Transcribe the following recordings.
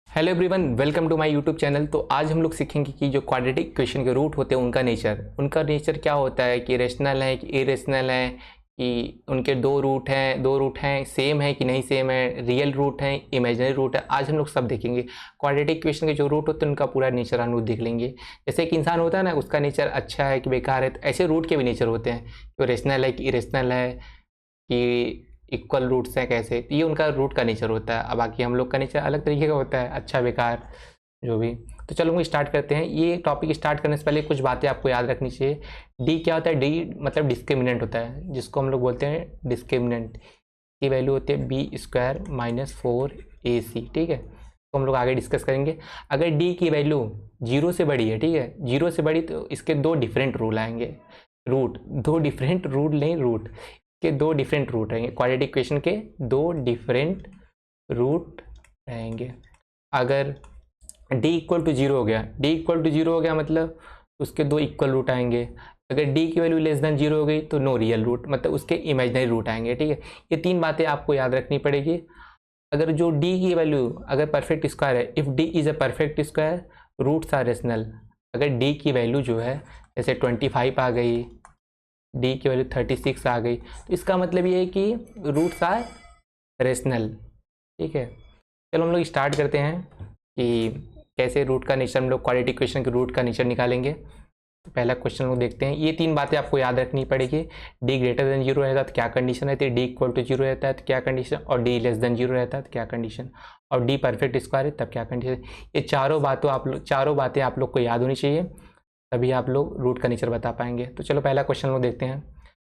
Hello everyone, welcome to my YouTube channel. तो आज हम लोग सीखेंगे कि जो क्वाड्रेटिक इक्वेशन के रूट होते हैं उनका नेचर क्या होता है, कि रेशनल है कि इरेशनल है, कि उनके दो रूट हैं सेम है कि नहीं सेम है, रियल रूट है इमेजिनरी रूट है। आज हम लोग सब देखेंगे क्वाड्रेटिक इक्वेशन के जो रूट होते हैं उनका पूरा नेचर हम लोग देख लेंगे। जैसे एक इंसान होता है ना, उसका नेचर अच्छा है कि बेकार है, तो ऐसे रूट के भी नेचर होते हैं कि रेशनल है कि इरेशनल है, कि इक्वल रूट्स हैं कैसे, तो ये उनका रूट का नेचर होता है। अब बाकी हम लोग का नेचर अलग तरीके का होता है, अच्छा बेकार जो भी। तो चलो हम स्टार्ट करते हैं। ये टॉपिक स्टार्ट करने से पहले कुछ बातें आपको याद रखनी चाहिए। डी क्या होता है? डी मतलब डिस्क्रिमिनेंट होता है, जिसको हम लोग बोलते हैं डिस्क्रिमिनेंट की वैल्यू होती है b² - 4ac। ठीक है, तो हम लोग आगे डिस्कस करेंगे। अगर डी की वैल्यू 0 से बड़ी है, ठीक है, 0 से बड़ी, तो इसके दो डिफरेंट रूल आएंगे। दो डिफरेंट रूल नहीं, रूट के दो डिफरेंट रूट रहेंगे। क्वाड्रेटिक इक्वेशन के दो डिफरेंट रूट रहेंगे। अगर d इक्वल टू 0 हो गया मतलब उसके दो इक्वल रूट आएंगे। अगर d की वैल्यू लेस देन 0 हो गई तो नो रियल रूट, मतलब उसके इमेजिनरी रूट आएंगे। ठीक है, ये तीन बातें आपको याद रखनी पड़ेगी। अगर जो d की वैल्यू अगर परफेक्ट स्क्वायर है, if d is a perfect square, roots are rational. अगर d की वैल्यू जो है जैसे 25 आ गई, डी की वैल्यू 36 आ गई, तो इसका मतलब ये है कि रूट्स आर रेशनल। ठीक है, चलो हम लोग स्टार्ट करते हैं कि कैसे रूट का नेचर, हम लोग क्वाड्रेटिक इक्वेशन के रूट का नेचर निकालेंगे। तो पहला क्वेश्चन लोग देखते हैं। ये तीन बातें आपको याद रखनी पड़ेगी। डी ग्रेटर देन 0 रहता है तो क्या कंडीशन रहती है, डी इक्वल टू 0 रहता है तो क्या कंडीशन, और डी लेस देन 0 रहता है तो क्या कंडीशन, और डी परफेक्ट स्क्वायर है तब क्या कंडीशन। ये चारों बातें आप लोग को याद होनी चाहिए, तभी आप लोग रूट का नेचर बता पाएंगे। तो चलो पहला क्वेश्चन लोग देखते हैं।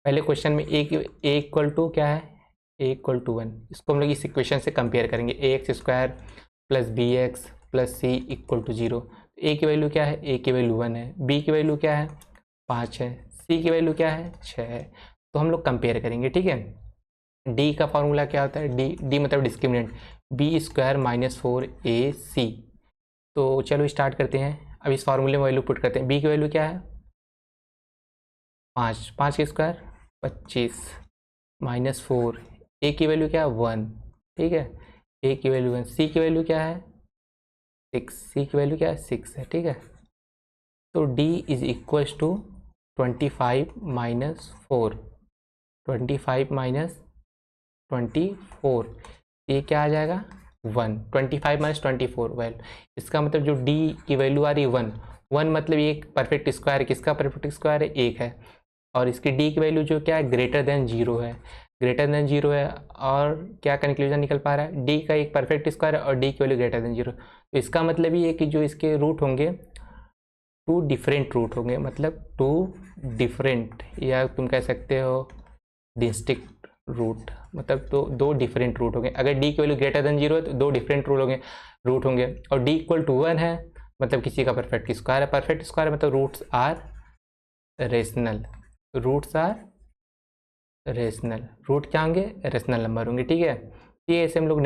पहले क्वेश्चन में ए इक्वल टू क्या है, ए इक्वल टू 1। इसको हम लोग इस इक्वेशन से कंपेयर करेंगे। ax² plus bx plus c equal to 0। A की वैल्यू क्या है, ए की वैल्यू 1 है, बी की वैल्यू क्या है 5 है, सी की वैल्यू क्या है 6 है। तो हम लोग कंपेयर करेंगे। ठीक है, डी का फॉर्मूला क्या होता है, डी मतलब डिस्क्रिमिनेंट, b² - 4ac। तो चलो स्टार्ट करते हैं। अब इस फार्मूले में वैल्यू पुट करते हैं। बी की वैल्यू क्या है 5, 5 के स्क्वायर 25 -4, ए की वैल्यू क्या है 1। ठीक है, ए की वैल्यू 1, सी की वैल्यू क्या है 6, सी की वैल्यू क्या है 6 है। ठीक है, तो डी इज इक्वल्स टू 25 - 4, 25 - 24, ये क्या आ जाएगा 1। 25 - 24 वेल, इसका मतलब जो डी की वैल्यू आ रही है 1 मतलब ये परफेक्ट स्क्वायर है। किसका परफेक्ट स्क्वायर है, 1 है। और इसकी डी की वैल्यू जो क्या है ग्रेटर देन 0 है, ग्रेटर देन 0 है। और क्या कंक्लूजन निकल पा रहा है, डी का एक परफेक्ट स्क्वायर है और डी की वैल्यू ग्रेटर देन 0। तो इसका मतलब ये है कि जो इसके रूट होंगे टू डिफरेंट रूट होंगे, मतलब टू डिफरेंट, या तुम कह सकते हो डिस्टिंक्ट रूट, मतलब तो दो डिफरेंट रूट होंगे। अगर डी की वैल्यू ग्रेटर देन 0 है तो दो डिफरेंट रूट होंगे। और डी इक्वल टू 1 है मतलब किसी का परफेक्ट स्क्वायर है। परफेक्ट स्क्वायर मतलब roots are rational, roots are rational, root क्या होंगे रेशनल नंबर होंगे। ठीक है, ये ऐसे हम लोग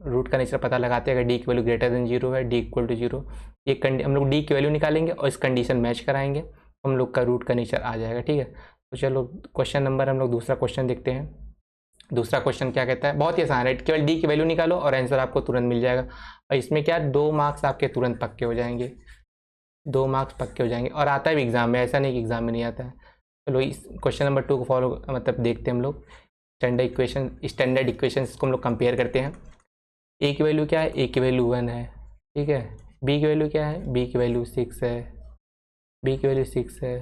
रूट का नेचर पता लगाते हैं। अगर डी की वैल्यू ग्रेटर देन 0 है, डी इक्वल टू 0, ये हम लोग डी की वैल्यू निकालेंगे और इस कंडीशन मैच कराएंगे, हम लोग का रूट का नेचर आ जाएगा। ठीक है, तो चलो क्वेश्चन नंबर हम लोग दूसरा क्वेश्चन देखते हैं। दूसरा क्वेश्चन क्या कहता है, बहुत ही आसान है, केवल डी की वैल्यू निकालो और आंसर आपको तुरंत मिल जाएगा। और इसमें क्या 2 मार्क्स आपके तुरंत पक्के हो जाएंगे, 2 मार्क्स पक्के हो जाएंगे। और आता है भी एग्जाम में, ऐसा नहीं कि एग्जाम में नहीं आता है। चलो इस क्वेश्चन नंबर 2 को फॉलो मतलब देखते हैं हम लोग। स्टैंडर्ड इक्वेशन इसको हम लोग कंपेयर करते हैं। ए की वैल्यू क्या है, ए की वैल्यू 1 है। ठीक है, बी की वैल्यू क्या है, बी की वैल्यू 6 है, बी की वैल्यू 6 है,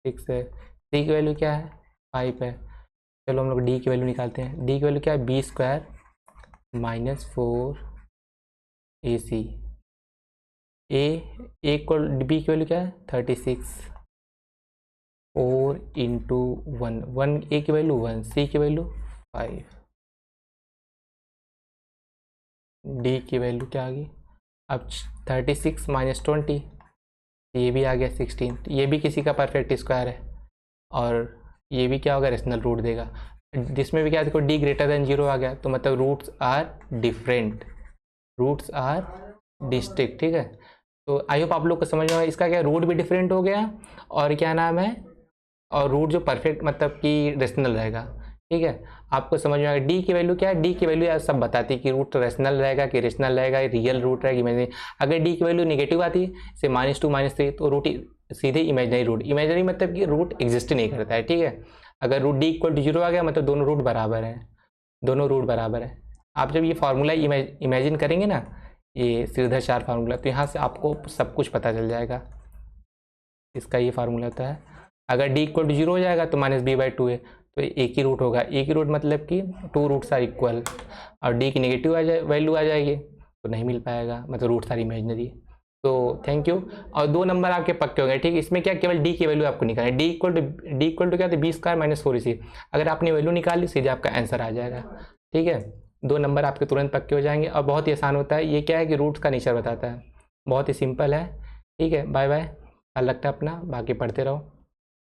6 है, सी की वैल्यू क्या है 5 है। चलो हम लोग डी की वैल्यू निकालते हैं। डी की वैल्यू क्या है b² - 4ac। बी की वैल्यू क्या है 36, 4 इंटू 1, ए की वैल्यू 1, सी की वैल्यू 5, डी की वैल्यू क्या आ गई अब 36 - 20, ये भी आ गया 16। ये भी किसी का परफेक्ट स्क्वायर है और ये भी क्या होगा रेशनल रूट देगा। जिसमें भी क्या देखो डी ग्रेटर देन 0 आ गया, तो मतलब roots are different, roots are distinct. ठीक है, तो आई होप आप लोग को समझ में आया। इसका क्या रूट भी डिफरेंट हो गया और क्या नाम है, और रूट जो परफेक्ट मतलब कि रेशनल रहेगा। ठीक है, आपको समझ में आएगा। डी की वैल्यू क्या है, डी की वैल्यू सब बताती है कि रूट रेशनल रहेगा कि रेशनल रहेगा, रियल रूट रहेगा इमेजिनरी। अगर डी की वैल्यू नेगेटिव आती है जैसे -2 -3 तो रूट सीधे इमेजिनरी रूट, इमेजिनरी मतलब कि रूट एग्जिस्ट नहीं करता है, ठीक है। अगर रूट डी इक्वल टू 0 आ गया मतलब दोनों रूट बराबर है, दोनों रूट बराबर है। आप जब ये फार्मूला इमेजिन करेंगे ना, ये श्रीधर 4 फार्मूला, तो यहाँ से आपको सब कुछ पता चल जाएगा। इसका ये फार्मूला होता है, अगर डी इक्वल टू 0 हो जाएगा तो -b/2 है, तो एक ही रूट होगा। एक ही रूट मतलब कि 2 रूट्स आर इक्वल, और डी की नेगेटिव वैल्यू आ जाएगी तो नहीं मिल पाएगा, मतलब रूट सारी इमेजनरी। तो थैंक यू। और 2 नंबर आपके पक्के हो गए, ठीक है। इसमें क्या, केवल डी की वैल्यू आपको निकालनी है। डी इक्वल टू क्या था, b² - 4ac। अगर आपने वैल्यू निकाल ली सीधे आपका आंसर आ जाएगा, ठीक है। 2 नंबर आपके तुरंत पक्के हो जाएंगे और बहुत ही आसान होता है। ये क्या है कि रूट्स का नेचर बताता है, बहुत ही सिंपल है, ठीक है। बाय बाय, ख्याल रखते हैं अपना, बाकी पढ़ते रहो।